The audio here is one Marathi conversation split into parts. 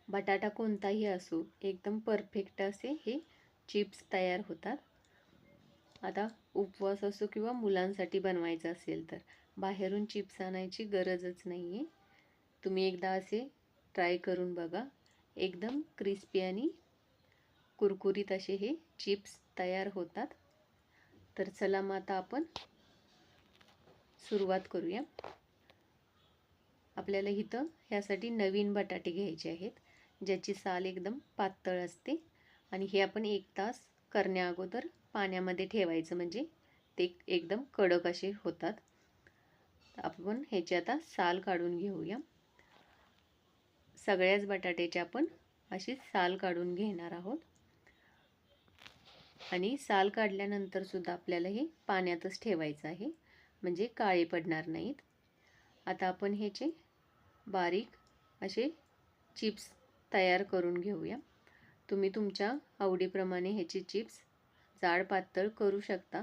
बटाटा कोणताही असो, एकदम परफेक्ट असे हे चिप्स तयार होतात. आता उपवास असो किंवा मुलांसाठी बनवायचं असेल तर बाहेरून चिप्स आणायची गरजच नाही आहे. तुम्ही एकदा असे ट्राय करून बघा. एकदम क्रिस्पी आणि कुरकुरीत असे हे चिप्स तयार होतात. तर चला मग आता आपण सुरुवात करूया. आपल्याला इथं ह्यासाठी नवीन बटाटे घ्यायचे आहेत, ज्याची साल एकदम पातळ असते. आणि हे आपण 1 तास करण्या अगोदर पाण्यामध्ये ठेवायचं, म्हणजे ते एकदम कडक असे होतात. आपण ह्याची आता साल काढून घेऊया. सगळ्याच बटाट्याची आपण अशी साल काढून घेणार आहोत. आणि साल काढल्यानंतर सुद्धा आपल्याला हे पाण्यातच ठेवायचं आहे, म्हणजे काळे पडणार नाहीत. आता आपण ह्याचे बारीक असे चिप्स तयार करून घेऊया. तुम्ही तुमच्या आवडीप्रमाणे ह्याचे चिप्स जाड पातळ करू शकता,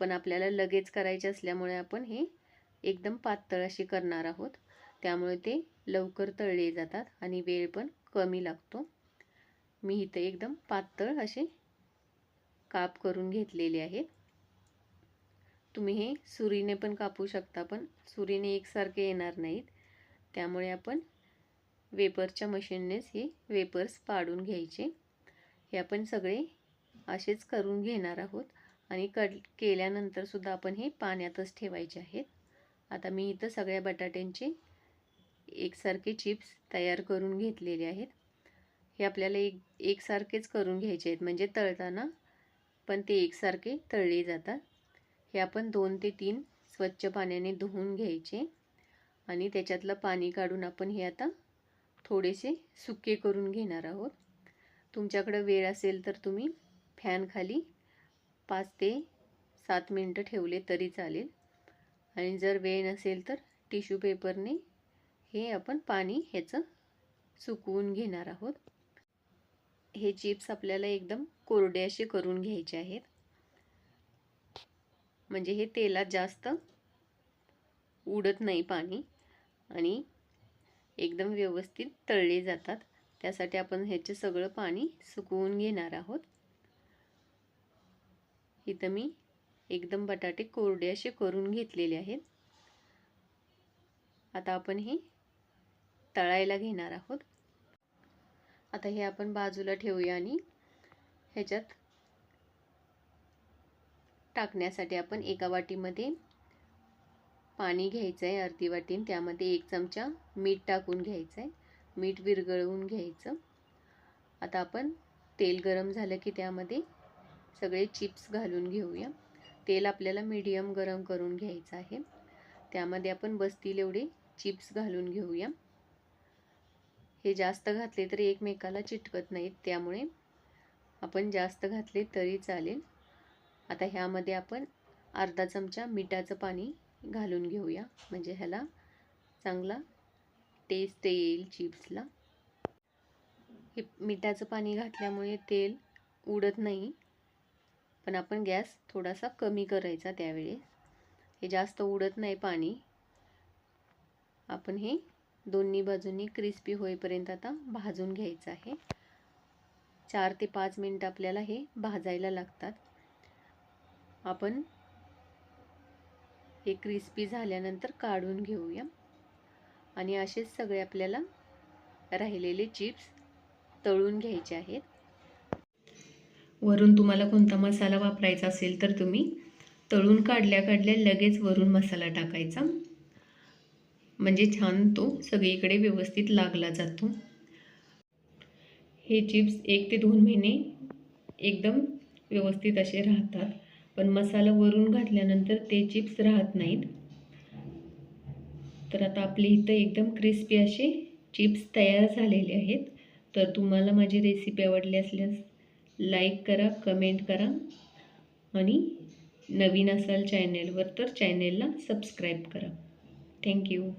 पण आपल्याला लगेच करायचे असल्यामुळे आपण हे एकदम पातळ असे करणार आहोत. त्यामुळे ते लवकर तळले जातात आणि वेळ पण कमी लागतो. मी इथे एकदम पातळ असे काप करून घेतलेले आहेत. तुम्ही हे सुरीने पण कापू शकता, पण सुरीने एकसारखे येणार नाहीत. त्यामुळे आपण वेफरच्या मशीननेच हे वेफर्स पाडून घ्यायचे. हे आपण सगळे असेच करून घेणार आहोत आणि केल्यानंतर सुद्धा आपण हे पाण्यातच ठेवायचे आहेत. आता मी इथं सगळ्या बटाट्यांचे एकसारखे चिप्स तयार करून घेतलेले आहेत. हे आपल्याला एकसारखेच करून घ्यायचे आहेत, म्हणजे तळताना पण ते एकसारखे तळले जातात. हे आपण 2 ते 3 स्वच्छ पाण्याने धुवून घ्यायचे आणि त्याच्यातलं पाणी काढून आपण हे आता थोडेसे सुके करून घेणार आहोत. तुमच्याकडे वेळ असेल तर तुम्ही फॅन खाली 5 ते 7 मिनिटं ठेवले तरी चालेल. आणि जर वेळ नसेल तर टिश्यू पेपरने हे आपण पाणी ह्याचं सुकवून घेणार आहोत. हे चिप्स आपल्याला एकदम कोरडे असे करून घ्यायचे आहेत, म्हणजे हे तेलात जास्त उडत नाही पाणी आणि एकदम व्यवस्थित तळले जातात. त्यासाठी आपण ह्याचे सगळं पाणी सुकवून घेणार आहोत. इथं मी एकदम बटाटे कोरडे असे करून घेतलेले आहेत. आता आपण हे तळायला घेणार आहोत. आता हे आपण बाजूला ठेवूया आणि ह्याच्यात टाकण्यासाठी आपण एका वाटीमध्ये पाणी घ्यायचं आहे, अर्धी वाटी. त्यामध्ये 1 चमचा मीठ टाकून घ्यायचं आहे. मीठ विरघळवून घ्यायचं. आता आपण तेल गरम झालं की त्यामध्ये सगळे चिप्स घालून घेऊया. तेल आपल्याला मीडियम गरम करून घ्यायचं आहे. त्यामध्ये आपण बसतील एवढे चिप्स घालून घेऊया. हे जास्त घातले तरी एकमेकाला चिटकत नाहीत, त्यामुळे आपण जास्त घातले तरी चालेल. आता ह्यामध्ये आपण अर्धा चमचा मिठाचं पाणी घालून घेऊया, म्हणजे ह्याला चांगला टेस्ट येईल चिप्सला. हे मिठाचं पाणी घातल्यामुळे तेल उडत नाही, पण आपण गॅस थोडासा कमी करायचा त्यावेळेस. हे जास्त उडत नाही पाणी. आपण हे दोन्ही बाजूंनी क्रिस्पी होईपर्यंत आता भाजून घ्यायचं आहे. 4 ते 5 मिनिट आपल्याला हे भाजायला लागतात. आपण हे क्रिस्पी झाल्यानंतर काढून घेऊया आणि असेच सगळे आपल्याला राहिलेले चिप्स तळून घ्यायचे आहेत. वरून तुम्हाला कोणता मसाला वापरायचा असेल तर तुम्ही तळून काढल्या लगेच वरून मसाला टाकायचा, म्हणजे छान तो सगळीकडे व्यवस्थित लागला जातो. हे चिप्स 1 ते 2 महिने एकदम व्यवस्थित असे राहतात, पण मसाला वरून घातल्यानंतर ते चिप्स राहत नाहीत. तर आता आपले इथं एकदम क्रिस्पी असे चिप्स तयार झालेले आहेत. तर तुम्हाला माझी रेसिपी आवडली असल्यास लाईक करा, कमेंट करा आणि नवीन असाल चॅनेलवर तर चॅनेलला सबस्क्राईब करा. थँक्यू.